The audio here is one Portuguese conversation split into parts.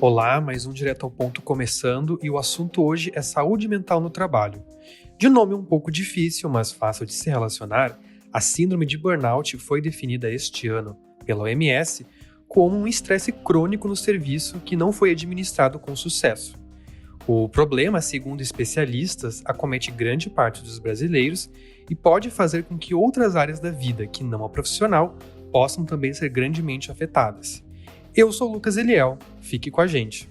Olá, mais um Direto ao Ponto começando e o assunto hoje é saúde mental no trabalho. De nome um pouco difícil, mas fácil de se relacionar, a síndrome de burnout foi definida este ano pela OMS como um estresse crônico no serviço que não foi administrado com sucesso. O problema, segundo especialistas, acomete grande parte dos brasileiros e pode fazer com que outras áreas da vida, que não a profissional, possam também ser grandemente afetadas. Eu sou o Lucas Eliel, fique com a gente.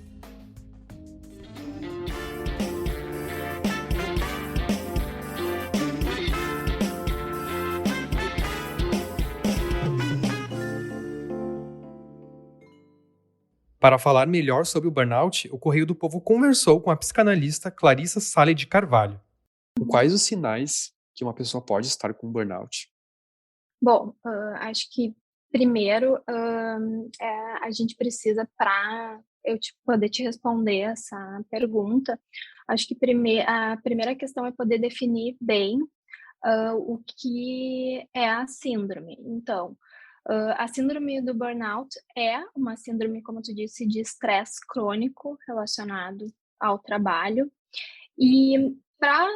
Para falar melhor sobre o burnout, o Correio do Povo conversou com a psicanalista Clarissa Salles de Carvalho. Quais os sinais que uma pessoa pode estar com burnout? Bom, acho que primeiro, a gente precisa para eu poder te responder essa pergunta, acho que a primeira questão é poder definir bem, o que é a síndrome. Então, a síndrome do burnout é uma síndrome, como tu disse, de estresse crônico relacionado ao trabalho, e para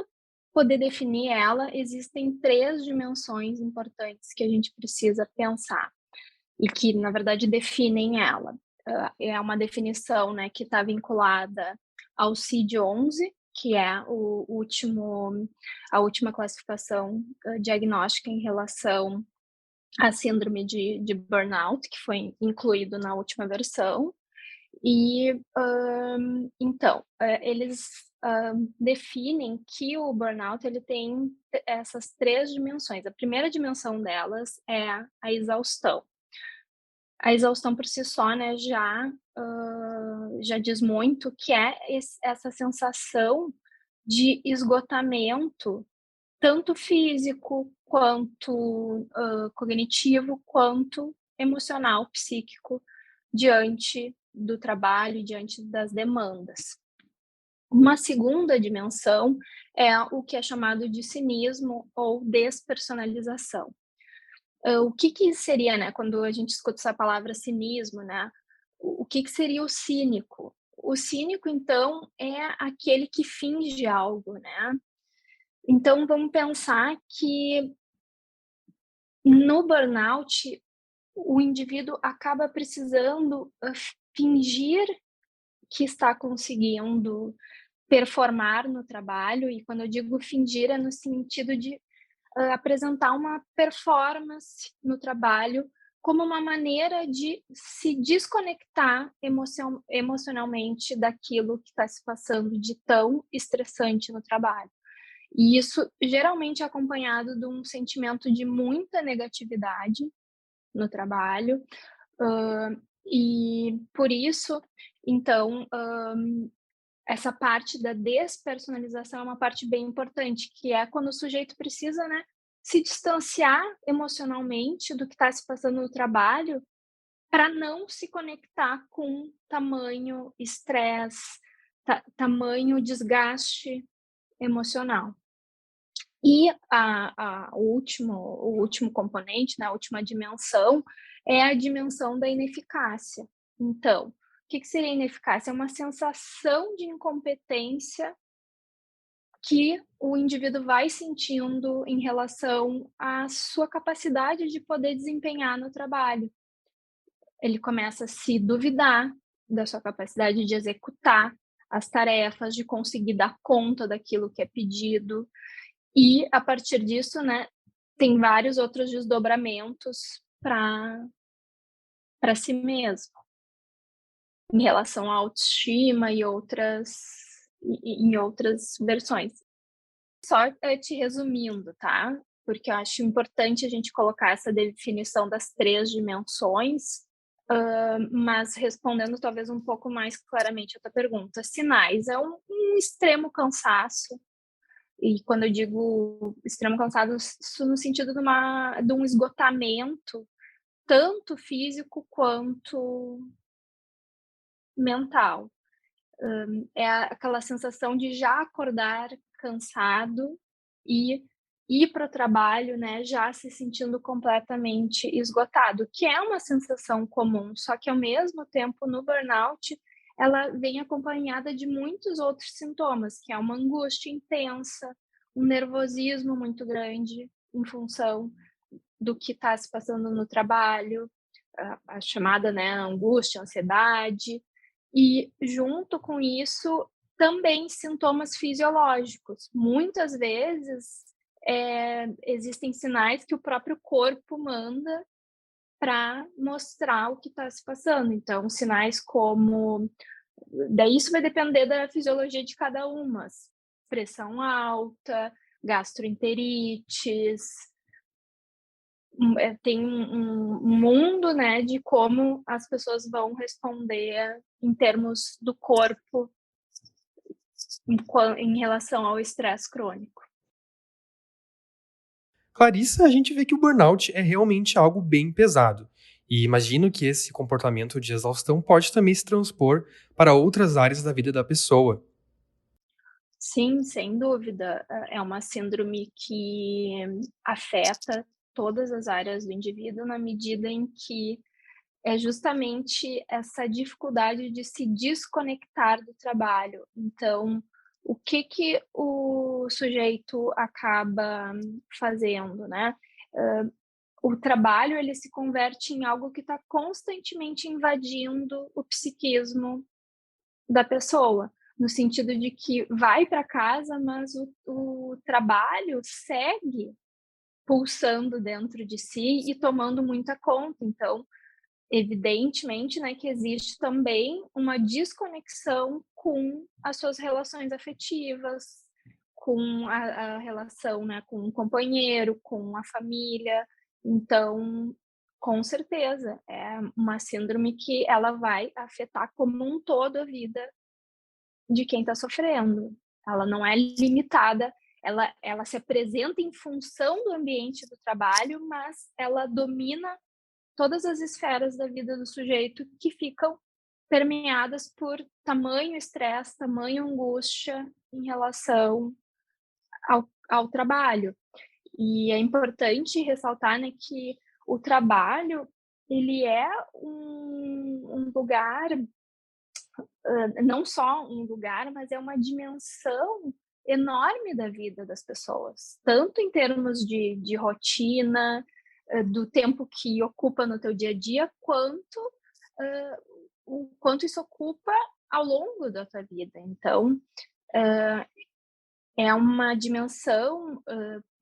poder definir ela, existem 3 dimensões importantes que a gente precisa pensar e que, na verdade, definem ela. É uma definição, né, que está vinculada ao CID-11, que é a última classificação, diagnóstica em relação à síndrome de burnout, que foi incluído na última versão. E, então, eles, definem que o burnout ele tem essas 3 dimensões. A primeira dimensão delas é a exaustão. A exaustão por si só, né, já diz muito que é essa sensação de esgotamento, tanto físico, quanto, cognitivo, quanto emocional, psíquico, diante do trabalho, diante das demandas. Uma segunda dimensão é o que é chamado de cinismo ou despersonalização. O que seria, né, quando a gente escuta essa palavra cinismo, né, o que seria o cínico? O cínico, então, é aquele que finge algo, né. Então vamos pensar que no burnout, o indivíduo acaba precisando, fingir que está conseguindo performar no trabalho, e quando eu digo fingir é no sentido de, apresentar uma performance no trabalho como uma maneira de se desconectar emocionalmente daquilo que está se passando de tão estressante no trabalho. E isso geralmente é acompanhado de um sentimento de muita negatividade no trabalho, e por isso, então, essa parte da despersonalização é uma parte bem importante, que é quando o sujeito precisa, né, se distanciar emocionalmente do que está se passando no trabalho, para não se conectar com tamanho estresse, tamanho desgaste emocional. E o último componente, né, a última dimensão, é a dimensão da ineficácia. Então, o que seria ineficácia? É uma sensação de incompetência que o indivíduo vai sentindo em relação à sua capacidade de poder desempenhar no trabalho. Ele começa a se duvidar da sua capacidade de executar as tarefas, de conseguir dar conta daquilo que é pedido, e a partir disso, né, tem vários outros desdobramentos para si mesmo, em relação à autoestima e em outras versões. Só, te resumindo, tá, porque eu acho importante a gente colocar essa definição das 3 dimensões, mas respondendo talvez um pouco mais claramente a tua pergunta. Sinais, é um extremo cansaço. E quando eu digo extremo cansaço no sentido de um esgotamento, tanto físico quanto mental. É aquela sensação de já acordar cansado e ir para o trabalho, né, já se sentindo completamente esgotado, que é uma sensação comum, só que ao mesmo tempo no burnout ela vem acompanhada de muitos outros sintomas, que é uma angústia intensa, um nervosismo muito grande em função do que está se passando no trabalho, a chamada, né, angústia, ansiedade, e junto com isso também sintomas fisiológicos. Muitas vezes existem sinais que o próprio corpo manda para mostrar o que está se passando. Então, sinais como. Daí isso vai depender da fisiologia de cada uma. Pressão alta, gastroenterites, tem um mundo, né, de como as pessoas vão responder em termos do corpo em relação ao estresse crônico. Clarissa, a gente vê que o burnout é realmente algo bem pesado. E imagino que esse comportamento de exaustão pode também se transpor para outras áreas da vida da pessoa. Sim, sem dúvida. É uma síndrome que afeta todas as áreas do indivíduo na medida em que é justamente essa dificuldade de se desconectar do trabalho. Então, o que que o sujeito acaba fazendo, né? O trabalho, ele se converte em algo que está constantemente invadindo o psiquismo da pessoa, no sentido de que vai para casa, mas o trabalho segue pulsando dentro de si e tomando muita conta. Então, evidentemente, né, que existe também uma desconexão com as suas relações afetivas, com a relação, né, com o companheiro, com a família. Então, com certeza, é uma síndrome que ela vai afetar como um todo a vida de quem está sofrendo. Ela não é limitada, ela se apresenta em função do ambiente do trabalho, mas ela domina todas as esferas da vida do sujeito que ficam permeadas por tamanho estresse, tamanho angústia em relação ao trabalho. E é importante ressaltar, né, que o trabalho ele é um lugar, não só um lugar, mas é uma dimensão enorme da vida das pessoas, tanto em termos de rotina, do tempo que ocupa no teu dia a dia, quanto o quanto isso ocupa ao longo da tua vida. Então, é uma dimensão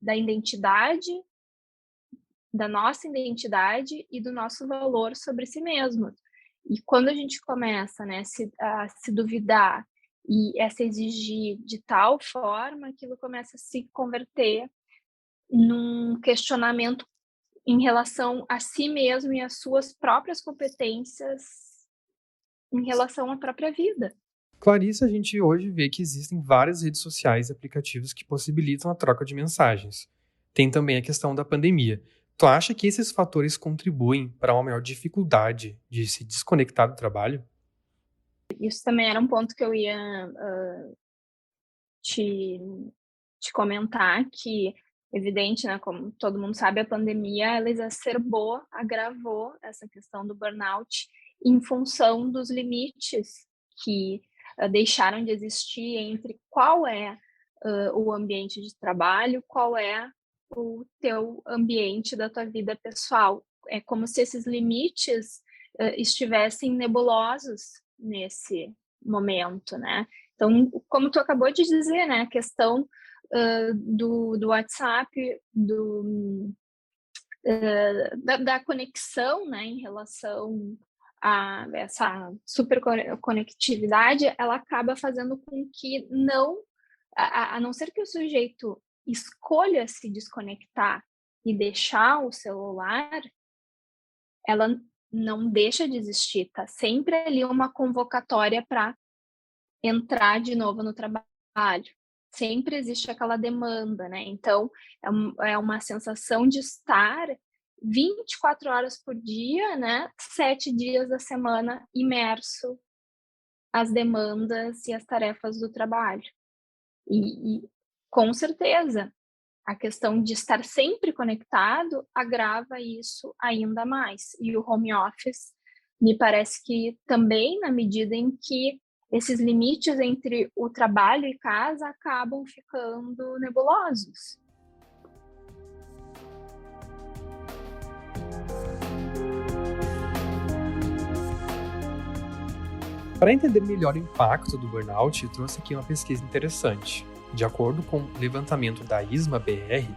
da identidade, da nossa identidade e do nosso valor sobre si mesmo. E quando a gente começa, né, a se duvidar e a se exigir de tal forma, aquilo começa a se converter num questionamento em relação a si mesmo e às suas próprias competências em relação à própria vida. Clarissa, a gente hoje vê que existem várias redes sociais e aplicativos que possibilitam a troca de mensagens. Tem também a questão da pandemia. Tu acha que esses fatores contribuem para uma maior dificuldade de se desconectar do trabalho? Isso também era um ponto que eu ia te, te comentar, que evidente, né, como todo mundo sabe, a pandemia ela exacerbou, agravou essa questão do burnout em função dos limites que deixaram de existir entre qual é o ambiente de trabalho, qual é o teu ambiente da tua vida pessoal. É como se esses limites estivessem nebulosos nesse momento, né? Então, como tu acabou de dizer, né, a questão do WhatsApp, da conexão, né, em relação a essa super conectividade, ela acaba fazendo com que a não ser que o sujeito escolha se desconectar e deixar o celular, ela não deixa de existir, tá sempre ali uma convocatória para entrar de novo no trabalho. Sempre existe aquela demanda, né? Então, é uma sensação de estar 24 horas por dia, né? 7 dias da semana imerso às demandas e às tarefas do trabalho. E com certeza, a questão de estar sempre conectado agrava isso ainda mais. E o home office Me parece que também na medida em que esses limites entre o trabalho e casa acabam ficando nebulosos. Para entender melhor o impacto do burnout, eu trouxe aqui uma pesquisa interessante. De acordo com o levantamento da ISMA-BR,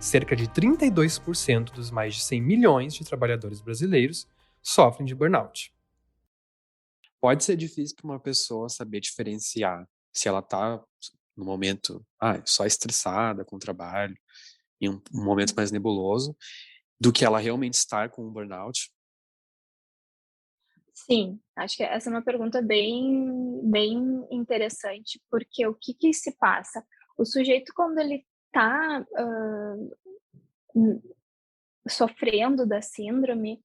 cerca de 32% dos mais de 100 milhões de trabalhadores brasileiros sofrem de burnout. Pode ser difícil para uma pessoa saber diferenciar se ela está no momento só estressada com o trabalho, em um momento mais nebuloso, do que ela realmente estar com um burnout. Sim, acho que essa é uma pergunta bem interessante, porque o que se passa? O sujeito quando ele está sofrendo da síndrome,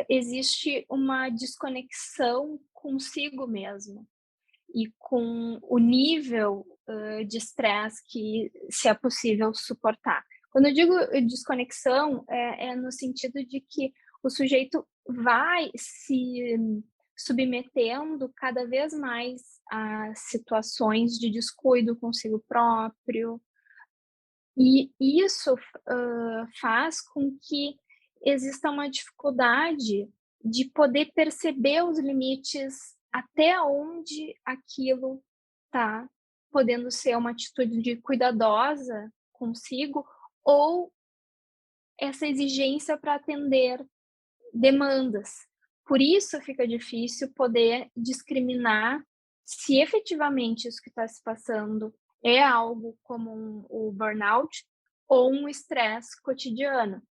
existe uma desconexão consigo mesmo e com o nível, de estresse que se é possível suportar. Quando eu digo desconexão, é no sentido de que o sujeito vai se submetendo cada vez mais a situações de descuido consigo próprio, e isso faz com que exista uma dificuldade de poder perceber os limites até onde aquilo está podendo ser uma atitude cuidadosa consigo ou essa exigência para atender demandas. Por isso fica difícil poder discriminar se efetivamente isso que está se passando é algo como o burnout ou um estresse cotidiano.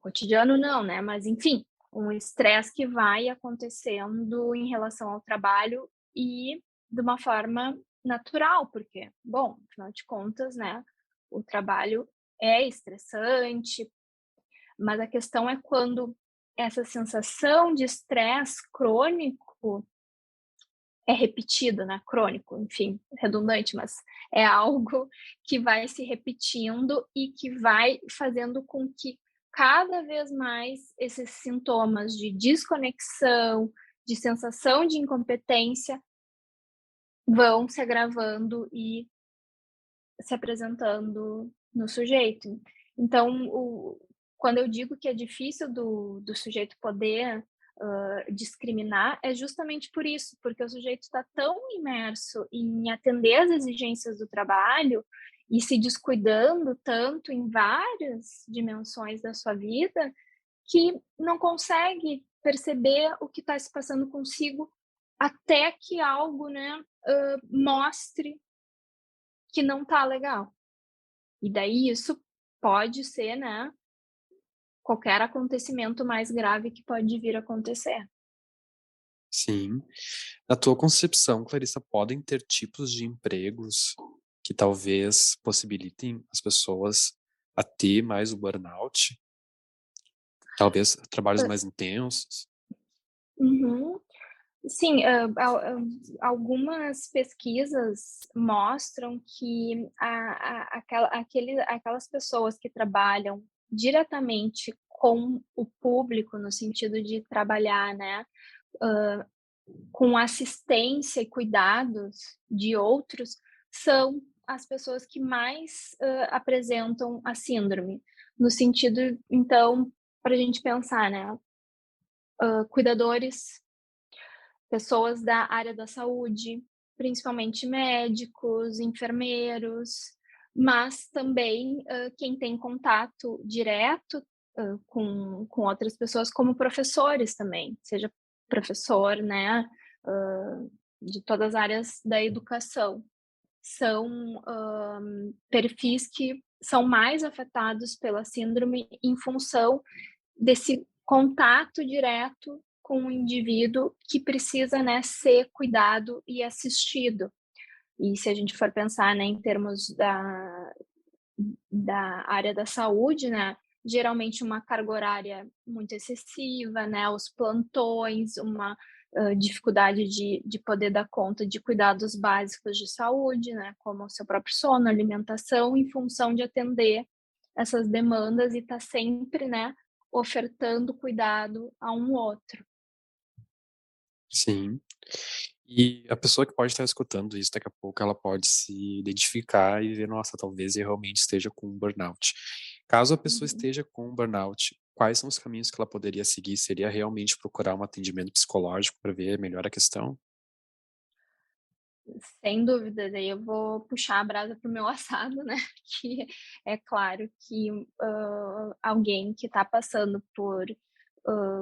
Cotidiano não, né? Mas enfim, um estresse que vai acontecendo em relação ao trabalho e de uma forma natural, porque, bom, afinal de contas, né, o trabalho é estressante, mas a questão é quando essa sensação de estresse crônico é repetida, né, crônico, enfim, redundante, mas é algo que vai se repetindo e que vai fazendo com que cada vez mais esses sintomas de desconexão, de sensação de incompetência vão se agravando e se apresentando no sujeito. Então, quando eu digo que é difícil do sujeito poder discriminar, é justamente por isso, porque o sujeito está tão imerso em atender às exigências do trabalho e se descuidando tanto em várias dimensões da sua vida, que não consegue perceber o que está se passando consigo até que algo, né, mostre que não tá legal. E daí isso pode ser, né, qualquer acontecimento mais grave que pode vir a acontecer. Sim. Na tua concepção, Clarissa, podem ter tipos de empregos que talvez possibilitem as pessoas a ter mais o burnout? Talvez trabalhos Hã, mais intensos? uhum. Sim, algumas pesquisas mostram que aquelas pessoas que trabalham diretamente com o público, no sentido de trabalhar, né, com assistência e cuidados de outros, são as pessoas que mais, apresentam a síndrome. No sentido, então, para a gente pensar, né, cuidadores, pessoas da área da saúde, principalmente médicos, enfermeiros, mas também, quem tem contato direto, com outras pessoas, como professores também, seja professor, né, de todas as áreas da educação. São, perfis que são mais afetados pela síndrome em função desse contato direto com o indivíduo que precisa, né, ser cuidado e assistido. E se a gente for pensar, né, em termos da área da saúde, né, geralmente uma carga horária muito excessiva, né, os plantões, uma dificuldade de poder dar conta de cuidados básicos de saúde, né, como o seu próprio sono, alimentação, em função de atender essas demandas e estar sempre, né, ofertando cuidado a um outro. Sim. E a pessoa que pode estar escutando isso daqui a pouco, ela pode se identificar e ver, nossa, talvez eu realmente esteja com um burnout. Caso a pessoa Uhum. esteja com um burnout, quais são os caminhos que ela poderia seguir? Seria realmente procurar um atendimento psicológico para ver melhor a questão? Sem dúvida, daí eu vou puxar a brasa para o meu assado, né, que é claro que, alguém que está passando por,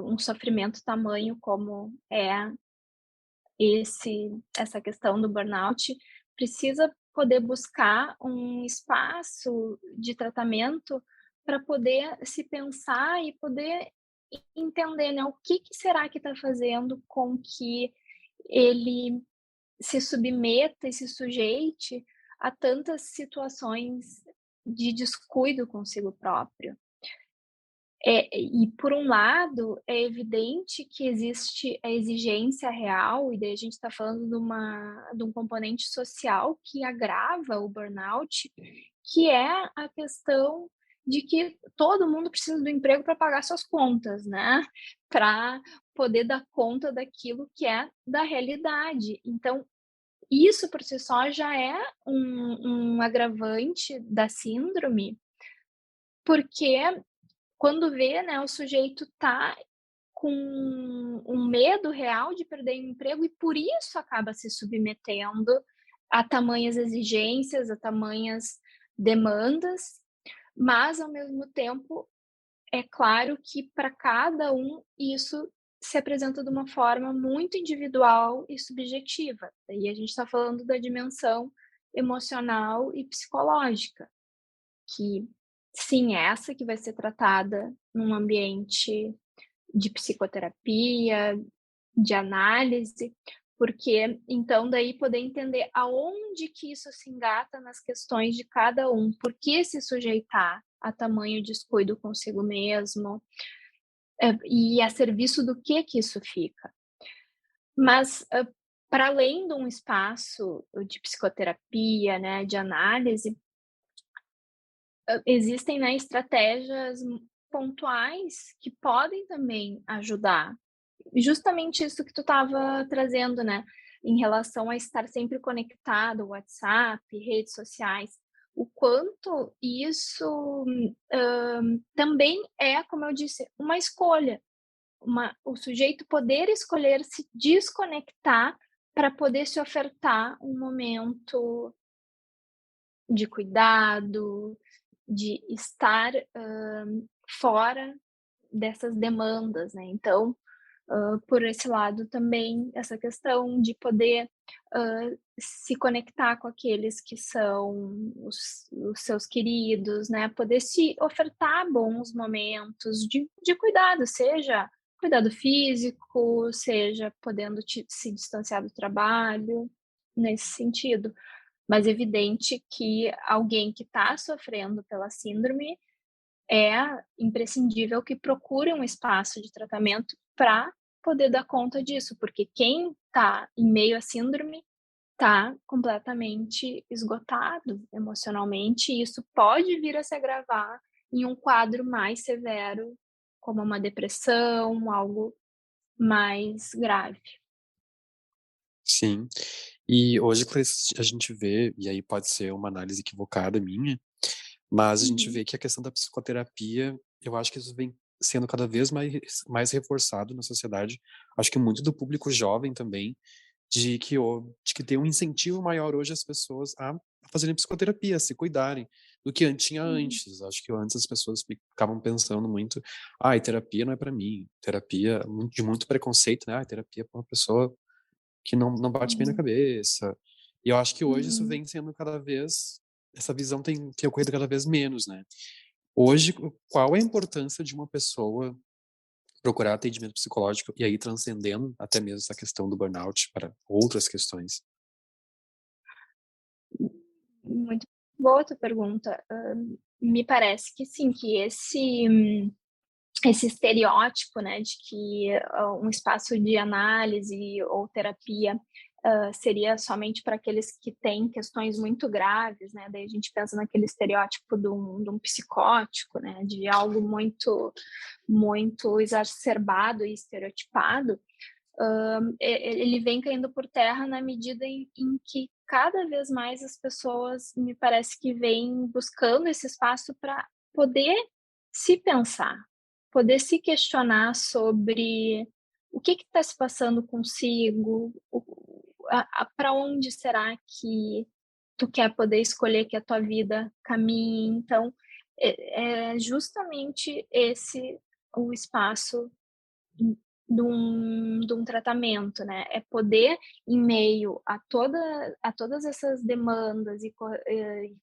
um sofrimento tamanho como é essa questão do burnout, precisa poder buscar um espaço de tratamento para poder se pensar e poder entender, né, o que será que está fazendo com que ele se submeta e se sujeite a tantas situações de descuido consigo próprio. E por um lado, é evidente que existe a exigência real, e daí a gente está falando de um componente social que agrava o burnout, que é a questão de que todo mundo precisa do emprego para pagar suas contas, né, para poder dar conta daquilo que é da realidade. Então, isso por si só já é um agravante da síndrome, porque quando vê, né, o sujeito tá com um medo real de perder o emprego e por isso acaba se submetendo a tamanhas exigências, a tamanhas demandas, mas ao mesmo tempo é claro que para cada um isso se apresenta de uma forma muito individual e subjetiva. E a gente está falando da dimensão emocional e psicológica, que sim, é essa que vai ser tratada num ambiente de psicoterapia, de análise, porque então daí poder entender aonde que isso se engata nas questões de cada um, por que se sujeitar a tamanho descuido consigo mesmo, e a serviço do que isso fica. Mas, para além de um espaço de psicoterapia, né, de análise, existem, né, estratégias pontuais que podem também ajudar. Justamente isso que tu estava trazendo, né, em relação a estar sempre conectado, WhatsApp, redes sociais, o quanto isso, também é, como eu disse, uma escolha, o sujeito poder escolher se desconectar para poder se ofertar um momento de cuidado, de estar, fora dessas demandas, né. Então, por esse lado também, essa questão de poder, se conectar com aqueles que são os seus queridos, né, poder se ofertar bons momentos de cuidado, seja cuidado físico, seja podendo se distanciar do trabalho, nesse sentido. Mas é evidente que alguém que está sofrendo pela síndrome é imprescindível que procure um espaço de tratamento para poder dar conta disso, porque quem está em meio à síndrome está completamente esgotado emocionalmente, e isso pode vir a se agravar em um quadro mais severo, como uma depressão, algo mais grave. Sim. E hoje, Clarice, a gente vê, e aí pode ser uma análise equivocada minha, mas a gente Uhum, vê que a questão da psicoterapia, eu acho que isso vem sendo cada vez mais reforçado na sociedade. Acho que muito do público jovem também, de que tem um incentivo maior hoje as pessoas a fazerem psicoterapia, a se cuidarem, do que tinha uhum, antes. Acho que antes as pessoas ficavam pensando muito, terapia não é para mim, terapia de muito preconceito, né? Terapia é para uma pessoa que não bate bem na uhum, cabeça. E eu acho que hoje isso uhum. vem sendo cada vez, essa visão tem ocorrido cada vez menos, né? Hoje, qual é a importância de uma pessoa procurar atendimento psicológico e aí transcendendo até mesmo essa questão do burnout para outras questões? Muito boa tua pergunta. Me parece que sim, que esse estereótipo, né, de que, um espaço de análise ou terapia, seria somente para aqueles que têm questões muito graves, né, daí a gente pensa naquele estereótipo de um psicótico, né, de algo muito exacerbado e estereotipado. ele vem caindo por terra na medida em que cada vez mais as pessoas, me parece que vêm buscando esse espaço para poder se pensar, poder se questionar sobre o que está se passando consigo, para onde será que tu quer poder escolher que a tua vida caminhe. Então, é justamente esse o espaço de um tratamento, né? É poder, em meio a todas essas demandas e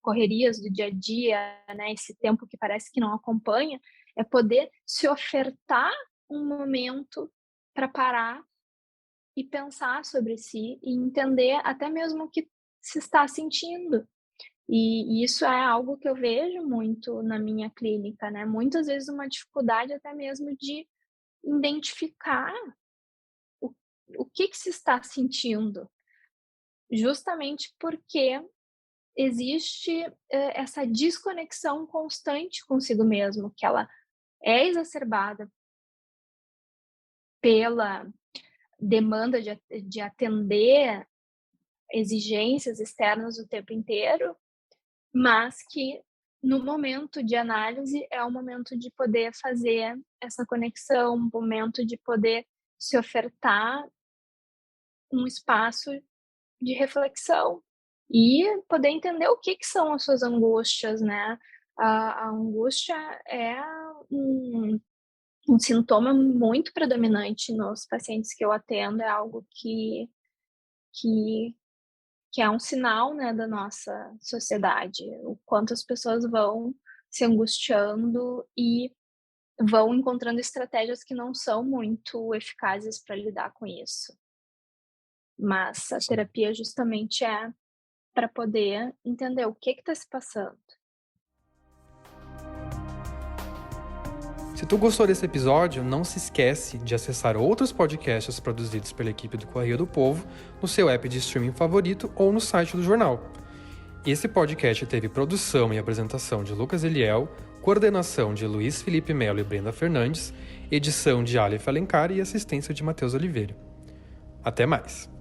correrias do dia a dia, né? Esse tempo que parece que não acompanha, é poder se ofertar um momento para parar e pensar sobre si e entender até mesmo o que se está sentindo. E isso é algo que eu vejo muito na minha clínica, né? Muitas vezes uma dificuldade até mesmo de identificar o que se está sentindo, justamente porque existe essa desconexão constante consigo mesmo, que ela é exacerbada pela demanda de atender exigências externas o tempo inteiro, mas que no momento de análise é o momento de poder fazer essa conexão, um momento de poder se ofertar um espaço de reflexão e poder entender o que são as suas angústias, né? A angústia é um sintoma muito predominante nos pacientes que eu atendo, é algo que, que é um sinal, né, da nossa sociedade, o quanto as pessoas vão se angustiando e vão encontrando estratégias que não são muito eficazes para lidar com isso. Mas a terapia justamente é para poder entender o que está se passando. Se tu gostou desse episódio, não se esquece de acessar outros podcasts produzidos pela equipe do Correio do Povo no seu app de streaming favorito ou no site do jornal. Esse podcast teve produção e apresentação de Lucas Eliel, coordenação de Luiz Felipe Melo e Brenda Fernandes, edição de Aleph Alencar e assistência de Matheus Oliveira. Até mais!